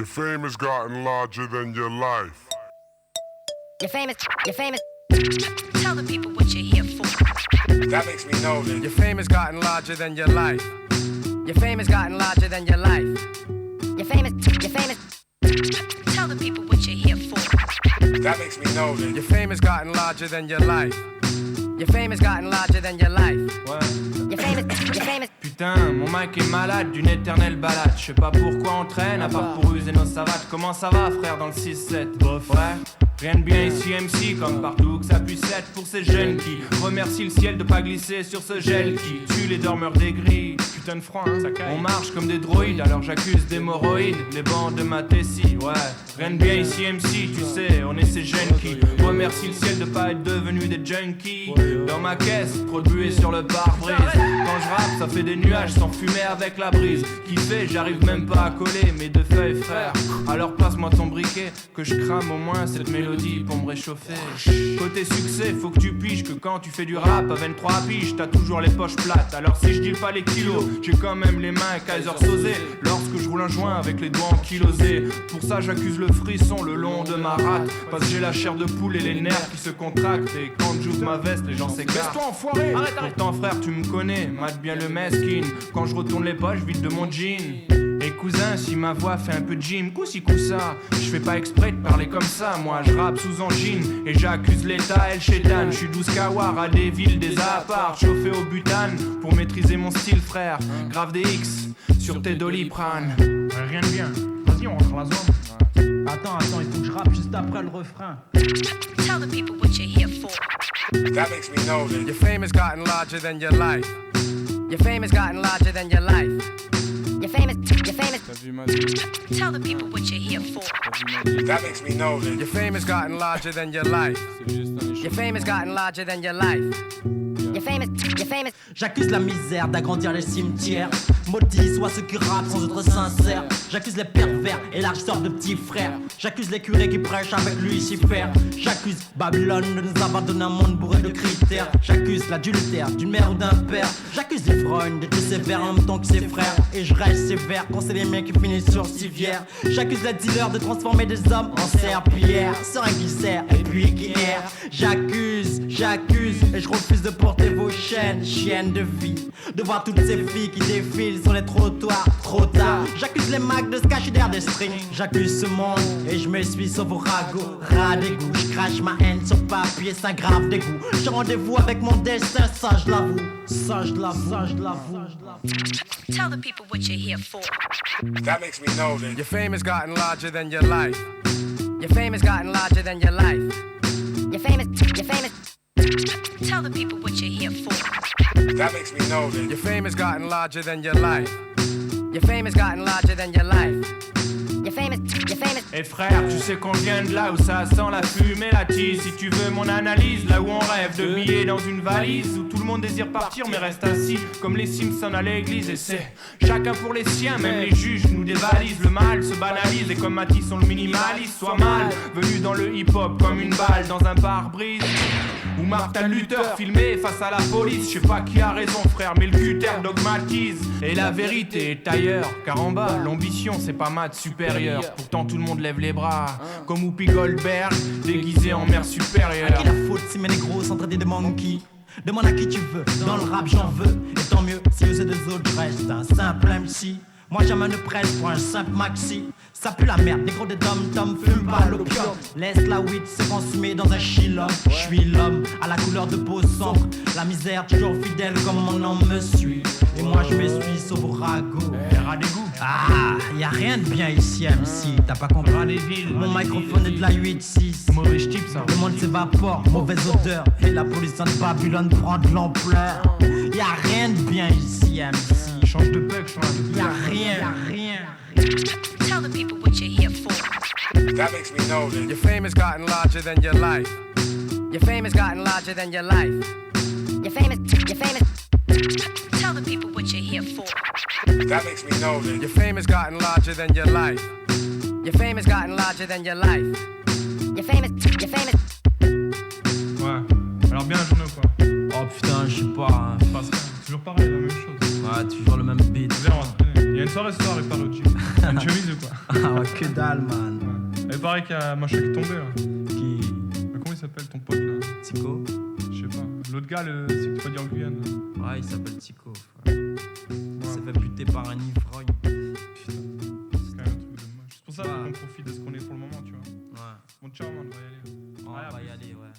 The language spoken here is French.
Your fame has gotten larger than your life. You're famous. Tell the people what you're here for. That makes me know that your fame has gotten larger than your life. Your fame has gotten larger than your life. You're famous. Tell the people what you're here for. That makes me know that your fame has gotten larger than your life. Your fame has gotten larger than your life. Ouais. You're famous. Putain, mon mic est malade d'une éternelle balade. Je sais pas pourquoi on traîne, à part pour user nos savates. Comment ça va, frère, dans le 6-7? Bof. Ouais. Rien de bien ici MC, comme partout que ça puisse être pour ces jeunes qui remercient le ciel de pas glisser sur ce gel qui tue les dormeurs des grilles. Putain de froid, hein, ça caille. On marche comme des droïdes, alors j'accuse d'hémorroïdes les bancs de ma tessie, ouais. Rien de bien ici MC, tu sais, on est ces jeunes qui remercient le ciel de pas être devenus des junkies. Dans ma caisse, trop de buée sur le pare-brise. Quand je rappe, ça fait des nuages sans fumer avec la brise. Qui fait, j'arrive même pas à coller mes deux feuilles, frère. Alors passe-moi ton briquet, que je crame au moins cette mélodie pour me réchauffer. Côté succès, faut que tu piges que quand tu fais du rap à 23 piges, t'as toujours les poches plates. Alors si je deal pas les kilos, j'ai quand même les mains Kaiser Sosé lorsque je roule un joint avec les doigts ankylosés. Pour ça j'accuse le frisson le long de ma rate, parce que j'ai la chair de poule et les nerfs qui se contractent. Et quand j'ouvre ma veste, les gens s'écartent. Laisse-toi enfoiré. Arrête. Pourtant frère, tu me connais, mate bien le mesquine. Quand je retourne les poches, vide de mon jean. Et cousin, si ma voix fait un peu de gym, coup-ci coup-ça, je fais pas exprès de parler comme ça. Moi je rappe sous angine et j'accuse l'état El Shetan. Je suis 12 Kawar à des villes, des apparts, chauffé au butane pour maîtriser mon style, frère. Grave des X sur tes doliprane. Rien de bien, vas-y on rentre à la zone. Attends, il faut que je rappe juste après le refrain. Tell the people what you're here for. That makes me know that your fame has gotten larger than your life. Your fame has gotten larger than your life. You're famous. T'as vu ma vie? Tell the people what you're here for. that makes me know that Your fame has gotten larger than your life. C'est juste un échec. Your fame has gotten larger than your life. You're famous. J'accuse la misère d'agrandir les cimetières. Maudits soient ceux qui rappent sans être sincères. J'accuse les pervers et largisseurs de petits frères. J'accuse les curés qui prêchent avec Lucifer. J'accuse Babylone de nous avoir donné un monde bourré de critères. J'accuse l'adultère d'une mère ou d'un père. J'accuse les frognes d'être sévères en même temps que ses frères. Et je reste sévère quand c'est les mecs qui finissent sur civière. J'accuse les dealers de transformer des hommes en serpillères. Seringues qui serrent et puis qui errent. J'accuse et je refuse de porter vos chaînes, chiennes de vie. De voir toutes ces filles qui défilent sur les trottoirs trop tard. J'accuse les mags de se cacher derrière des strings. J'accuse ce monde et je m'essuie sur vos ragots. Ras d'égout, je crache ma haine sur papier, c'est un grave dégoût. J'ai rendez-vous avec mon destin, ça je l'avoue. Tell the people what you're here for. that makes me know that Your fame has gotten larger than your life. Your fame has gotten larger than your life. You're famous. Tell the people what you're here for. that makes me know that Your fame has gotten larger than your life. Your fame has gotten larger than your life. You're famous. Eh frère, tu sais qu'on vient de là où ça sent la fumée, la tise. Si tu veux mon analyse, là où on rêve de billets dans une valise, où tout le monde désire partir mais reste assis comme les Simpsons à l'église. Et c'est chacun pour les siens, même les juges nous dévalisent. Le mal se banalise et comme Matisse on le minimalise. Sois mal venu dans le hip-hop comme une balle dans un pare-brise. Ou Martin Luther filmé face à la police. Je sais pas qui a raison frère, mais le cutter dogmatise. Et la vérité est ailleurs, car en bas l'ambition c'est pas maths supérieur. Pourtant tout le monde lève les bras, comme Whoopi Goldberg, déguisé en mère supérieure. À qui la faute si mes négros sont traités de monkeys? Demande à qui tu veux, dans le rap j'en veux. Et tant mieux, si vous êtes des autres, je reste un simple MC. Moi jamais ne presse pour un simple maxi. Ça pue la merde, négro des dom-tom, fume pas l'opium. Laisse la weed se consumer dans un chillum. J'suis l'homme à la couleur de peau sombre. La misère toujours fidèle comme mon nom me suit. Et moi je m'essuie sur vos ragots. Ah, y'a rien de bien ici MC, t'as pas compris. Mon microphone est de la 8-6. Mauvais type ça. Le monde s'évapore, mauvaise odeur. Et la pollution de Babylone prend de l'ampleur. Y'a rien de bien ici MC. Change de bug, change de bug. Y'a rien. Tell the people what you're here for. that makes me know that Your fame has gotten larger than your life. Your fame has gotten larger than your life. You're famous. Tell the people what you're here for. that makes me know that Your fame has gotten larger than your life. Your fame has gotten larger than your life. You're famous. Ouais, alors bien la journée ou quoi? Oh putain, je sais pas. Parce que toujours pareil, la même chose. Ouais, toujours le même beat. Viens, on va se traîner. Il y a une soirée ce soir avec Parodier. Une chemise ou quoi? Ah ouais, que dalle, man. Il paraît qu'il y a Macha qui est tombé là. Qui? Comment il s'appelle ton pote là? Tico? Je sais pas. L'autre gars, c'est que tu vas dire en Guyane. Là. Ouais, il s'appelle Tico. Il s'est fait buter par un ivrogne. Putain, c'est quand même un truc de moche. C'est pour ça qu'on profite de ce qu'on est pour le moment, tu vois. Ouais. Bon, ciao, man, on va y aller. On va y aller, ouais.